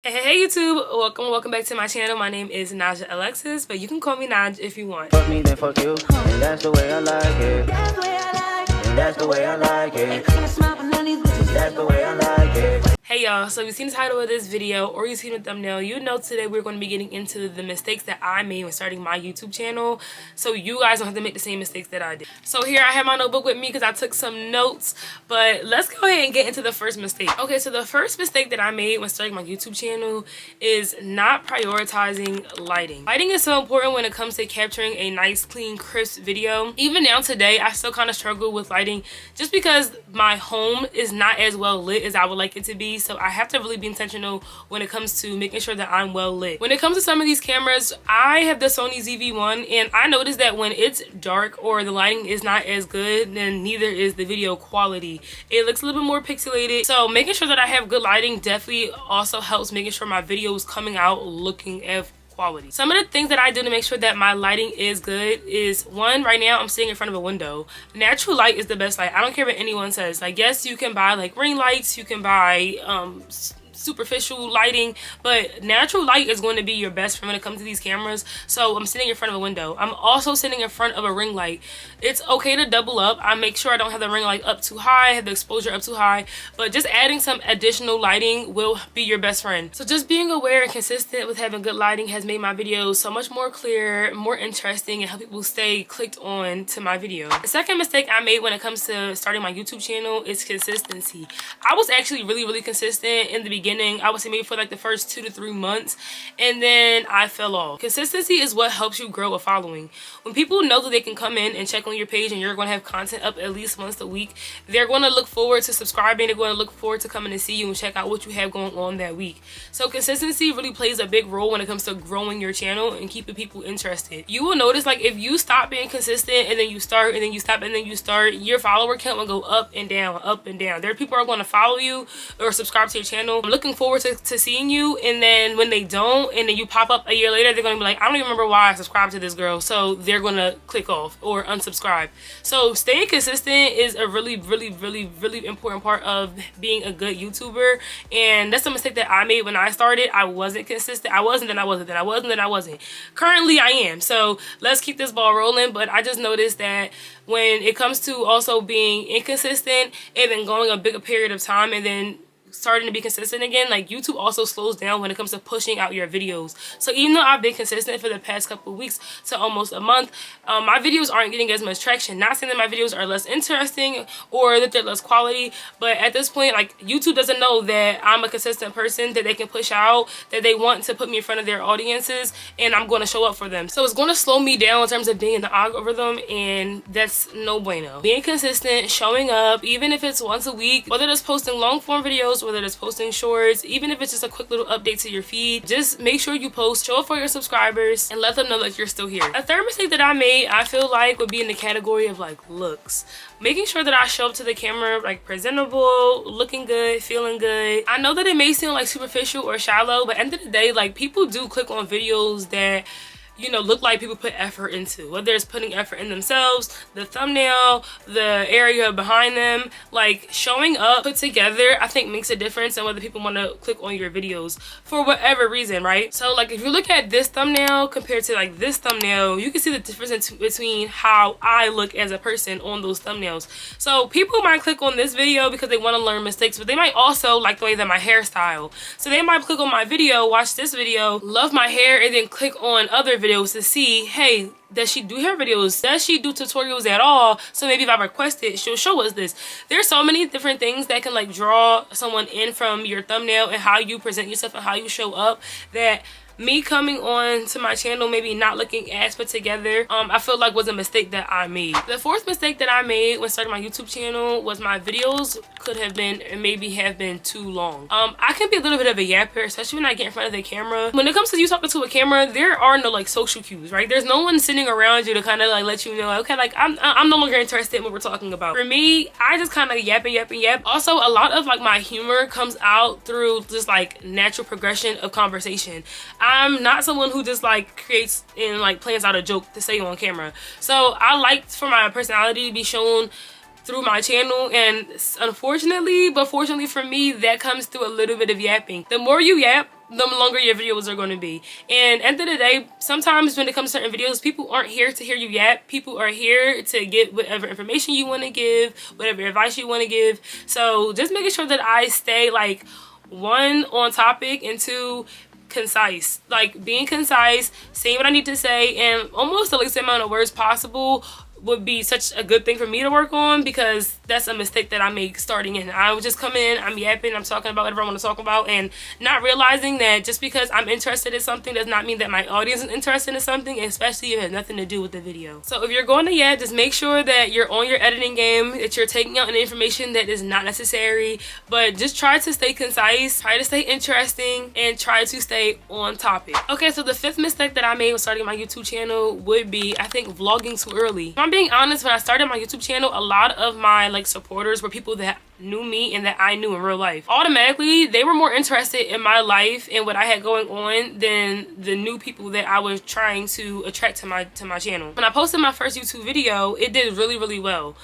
Hey YouTube, welcome back to my channel. My name is Naja Alexis, but you can call me Naj if you want. Fuck me, then fuck you, and that's the way I like it. That's the way I like it. And that's the way I like it. That's the way I like it. Hey y'all, so you've seen the title of this video or you've seen the thumbnail. You know today we're going to be getting into the mistakes that I made when starting my YouTube channel, so you guys don't have to make the same mistakes that I did. So here I have my notebook with me because I took some notes, but let's go ahead and get into the first mistake. Okay, so the first mistake that I made when starting my YouTube channel is not prioritizing lighting. Lighting is so important when it comes to capturing a nice, clean, crisp video. Even now today, I still kind of struggle with lighting just because my home is not as well lit as I would like it to be. So I have to really be intentional when it comes to making sure that I'm well lit. When it comes to some of these cameras, I have the Sony ZV-1, and I noticed that when it's dark or the lighting is not as good, then neither is the video quality. It looks a little bit more pixelated. So making sure that I have good lighting definitely also helps making sure my video is coming out looking at quality. Some of the things that I do to make sure that my lighting is good is, one, right now I'm sitting in front of a window. Natural light is the best light. I don't care what anyone says. Like, yes, you can buy like ring lights, you can buy superficial lighting, but natural light is going to be your best friend when it comes to these cameras. So I'm sitting in front of a window. I'm also sitting in front of a ring light. It's okay to double up. I make sure I don't have the ring light up too high, have the exposure up too high, but just adding some additional lighting will be your best friend. So just being aware and consistent with having good lighting has made my videos so much more clear, more interesting, and help people stay clicked on to my video. The second mistake I made when it comes to starting my YouTube channel is consistency. I was actually really consistent in the beginning. I would say maybe for like the first 2 to 3 months, and then I fell off. Consistency is what helps you grow a following. When people know that they can come in and check on your page and you're going to have content up at least once a week, they're going to look forward to subscribing. They're going to look forward to coming to see you and check out what you have going on that week. So consistency really plays a big role when it comes to growing your channel and keeping people interested. You will notice, like, if you stop being consistent and then you start and then you stop and then you start, your follower count will go up and down, up and down. There are people who are going to follow you or subscribe to your channel. I'm looking forward to seeing you, and then when they don't and then you pop up a year later, they're going to be like, I don't even remember why I subscribed to this girl. So they're going to click off or unsubscribe. So staying consistent is a really important part of being a good YouTuber, and that's a mistake that I made when I started. I wasn't consistent. I wasn't, then I wasn't, then I wasn't, then I wasn't. Currently I am. So let's keep this ball rolling. But I just noticed that when it comes to also being inconsistent and then going a bigger period of time and then starting to be consistent again, like, YouTube also slows down when it comes to pushing out your videos. So even though I've been consistent for the past couple of weeks to almost a month, my videos aren't getting as much traction. Not saying that my videos are less interesting or that they're less quality, but at this point, like, YouTube doesn't know that I'm a consistent person that they can push out, that they want to put me in front of their audiences, and I'm going to show up for them. So it's going to slow me down in terms of being in the algorithm, and that's no bueno. Being consistent, showing up, even if it's once a week, whether it's posting long form videos, whether it's posting shorts, even if it's just a quick little update to your feed, just make sure you post, show up for your subscribers, and let them know that you're still here. A third mistake that I made, I feel like, would be in the category of like looks. Making sure that I show up to the camera like presentable, looking good, feeling good. I know that it may seem like superficial or shallow, but at the end of the day, like, people do click on videos that, you know, look like people put effort into, whether it's putting effort in themselves, the thumbnail, the area behind them. Like, showing up put together, I think, makes a difference in whether people want to click on your videos for whatever reason, right? So like, if you look at this thumbnail compared to like this thumbnail, you can see the difference between how I look as a person on those thumbnails. So people might click on this video because they want to learn mistakes, but they might also like the way that my hairstyle. So they might click on my video, watch this video, love my hair, and then click on other videos to see, hey, does she do hair videos? Does she do tutorials at all? So maybe if I request it, she'll show us this. There's so many different things that can like draw someone in from your thumbnail and how you present yourself and how you show up, that me coming on to my channel maybe not looking as put together, I feel like was a mistake that I made. The fourth mistake that I made when starting my YouTube channel was my videos could have been and maybe have been too long. I can be a little bit of a yapper, especially when I get in front of the camera. When it comes to you talking to a camera, there are no like social cues, right? There's no one sitting around you to kind of like let you know, okay, like I'm no longer interested in what we're talking about. For me, I just kind of yap. Also, a lot of like my humor comes out through just like natural progression of conversation. I'm not someone who just like creates and like plans out a joke to say on camera. So I like for my personality to be shown through my channel, and unfortunately, but fortunately for me, that comes through a little bit of yapping. The more you yap, the longer your videos are going to be. And at the end of the day, sometimes when it comes to certain videos, people aren't here to hear you yap. People are here to get whatever information you want to give, whatever advice you want to give. So just making sure that I stay like, one, on topic, and two, concise. Like being concise, saying what I need to say, and almost the least amount of words possible would be such a good thing for me to work on, because that's a mistake that I make starting in. I would just come in, I'm yapping, I'm talking about whatever I want to talk about, and not realizing that just because I'm interested in something does not mean that my audience is interested in something, especially if it has nothing to do with the video. So if you're going to yap, just make sure that you're on your editing game, that you're taking out any information that is not necessary, but just try to stay concise, try to stay interesting, and try to stay on topic. Okay, so the 5th mistake that I made when starting my YouTube channel would be, I think, vlogging too early. I'm being honest, when I started my YouTube channel, a lot of my like supporters were people that knew me and that I knew in real life. Automatically, they were more interested in my life and what I had going on than the new people that I was trying to attract to my channel. When I posted my first YouTube video, it did really well.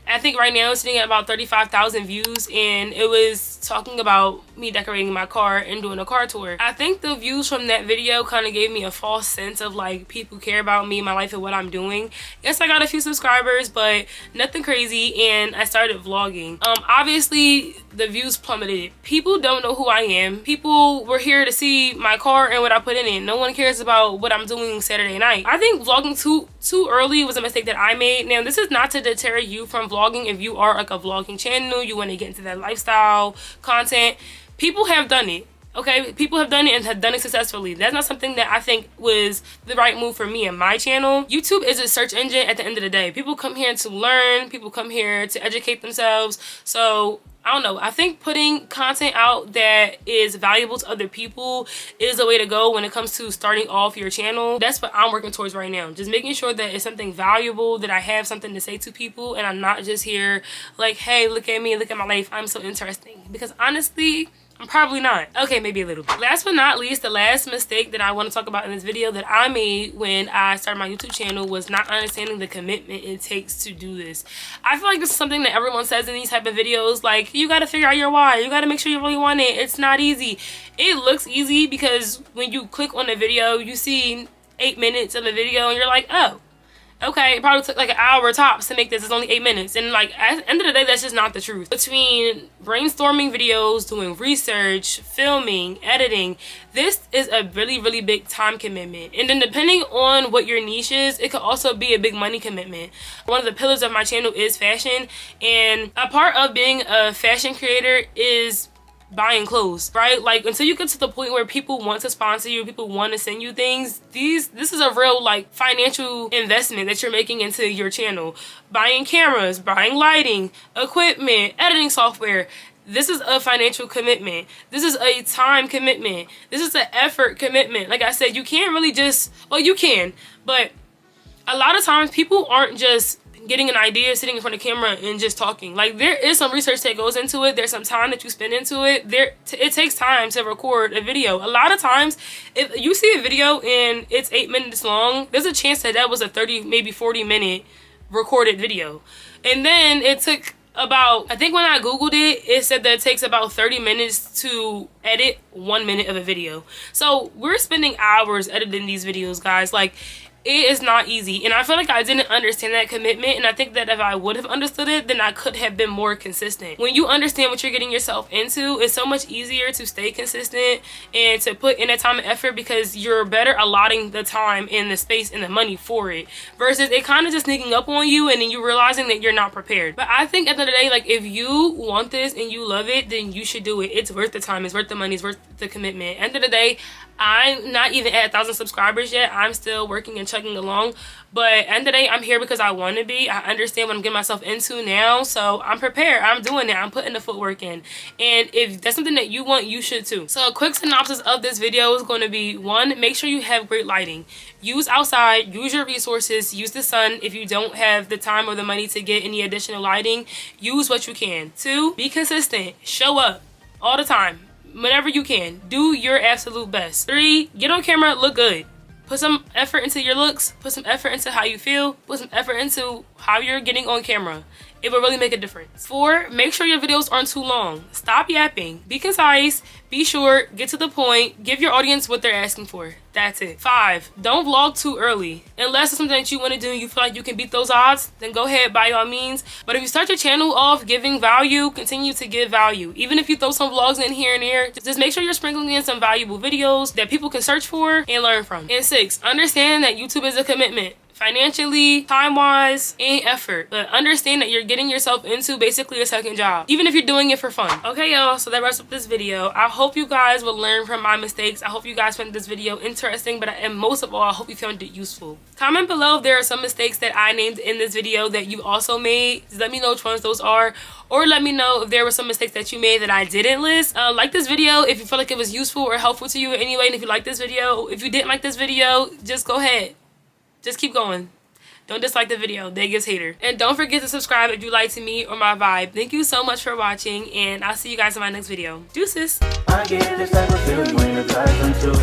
I think right now it's sitting at about 35,000 views, and it was talking about me decorating my car and doing a car tour. I think the views from that video kind of gave me a false sense of like people care about me, my life, and what I'm doing. Yes, I got a few subscribers, but nothing crazy, and I started vlogging. Obviously the views plummeted. People don't know who I am. People were here to see my car and what I put in it. No one cares about what I'm doing Saturday night. I think vlogging too early was a mistake that I made. Now, this is not to deter you from vlogging. If you are like a vlogging channel, you want to get into that lifestyle content, people have done it. Okay, people have done it and have done it successfully. That's not something that I think was the right move for me and my channel. YouTube is a search engine at the end of the day. People come here to learn, people come here to educate themselves. So I don't know, I think putting content out that is valuable to other people is the way to go when it comes to starting off your channel. That's what I'm working towards right now. Just making sure that it's something valuable, that I have something to say to people, and I'm not just here like, hey, look at me, look at my life, I'm so interesting. Because honestly, I'm probably not. Okay, maybe a little bit. Last but not least, the last mistake that I want to talk about in this video that I made when I started my YouTube channel was not understanding the commitment it takes to do this. I feel like this is something that everyone says in these type of videos, like, you got to figure out your why. You got to make sure you really want it. It's not easy. It looks easy because when you click on the video, you see 8 minutes of a video and you're like, oh, okay, it probably took like an hour tops to make this. It's only 8 minutes. And like at the end of the day, that's just not the truth. Between brainstorming videos, doing research, filming, editing, this is a really big time commitment. And then depending on what your niche is, it could also be a big money commitment. One of the pillars of my channel is fashion, and a part of being a fashion creator is buying clothes, right? Like, until you get to the point where people want to sponsor you, people want to send you things, this is a real like financial investment that you're making into your channel. Buying cameras, buying lighting, equipment, editing software. This is a financial commitment. This is a time commitment. This is an effort commitment. Like I said, you can't really just, well, you can, but a lot of times people aren't just getting an idea, sitting in front of the camera and just talking. Like, there is some research that goes into it. There's some time that you spend into it. It takes time to record a video. A lot of times, if you see a video and it's 8 minutes long, there's a chance that that was a 30, maybe 40-minute recorded video. And then it took about, I think when I Googled it, it said that it takes about 30 minutes to edit 1 minute of a video. So we're spending hours editing these videos, guys. Like, it is not easy, and I feel like I didn't understand that commitment, and I think that if I would have understood it, then I could have been more consistent. When you understand what you're getting yourself into, it's so much easier to stay consistent and to put in that time and effort, because you're better allotting the time and the space and the money for it, versus it kind of just sneaking up on you and then you realizing that you're not prepared. But I think at the end of the day, like, if you want this and you love it, then you should do it. It's worth the time, it's worth the money, it's worth the commitment. At the end of the day, I'm not even at 1,000 subscribers yet. I'm still working and chugging along. But at the end of the day, I'm here because I want to be. I understand what I'm getting myself into now. So I'm prepared. I'm doing it. I'm putting the footwork in. And if that's something that you want, you should too. So a quick synopsis of this video is going to be, 1, make sure you have great lighting. Use outside. Use your resources. Use the sun. If you don't have the time or the money to get any additional lighting, use what you can. 2, be consistent. Show up all the time. Whenever you can, do your absolute best. 3, get on camera, look good. Put some effort into your looks, put some effort into how you feel, put some effort into how you're getting on camera. It will really make a difference. 4, make sure your videos aren't too long. Stop yapping. Be concise, be short, get to the point, give your audience what they're asking for. That's it. 5, don't vlog too early. Unless it's something that you want to do and you feel like you can beat those odds, then go ahead by all means. But if you start your channel off giving value, continue to give value. Even if you throw some vlogs in here and there, just make sure you're sprinkling in some valuable videos that people can search for and learn from. And 6, understand that YouTube is a commitment. Financially, time-wise, and effort. But understand that you're getting yourself into basically a second job, even if you're doing it for fun. Okay, y'all, so that wraps up this video. I hope you guys will learn from my mistakes. I hope you guys found this video interesting, and most of all, I hope you found it useful. Comment below if there are some mistakes that I named in this video that you also made. Just let me know which ones those are. Or let me know if there were some mistakes that you made that I didn't list. Like this video if you feel like it was useful or helpful to you in any way. And if you like this video, if you didn't like this video, just go ahead. Just keep going. Don't dislike the video. That gives hater. And don't forget to subscribe if you like to me or my vibe. Thank you so much for watching, and I'll see you guys in my next video. Deuces. I get this type of feel you ain't a type to.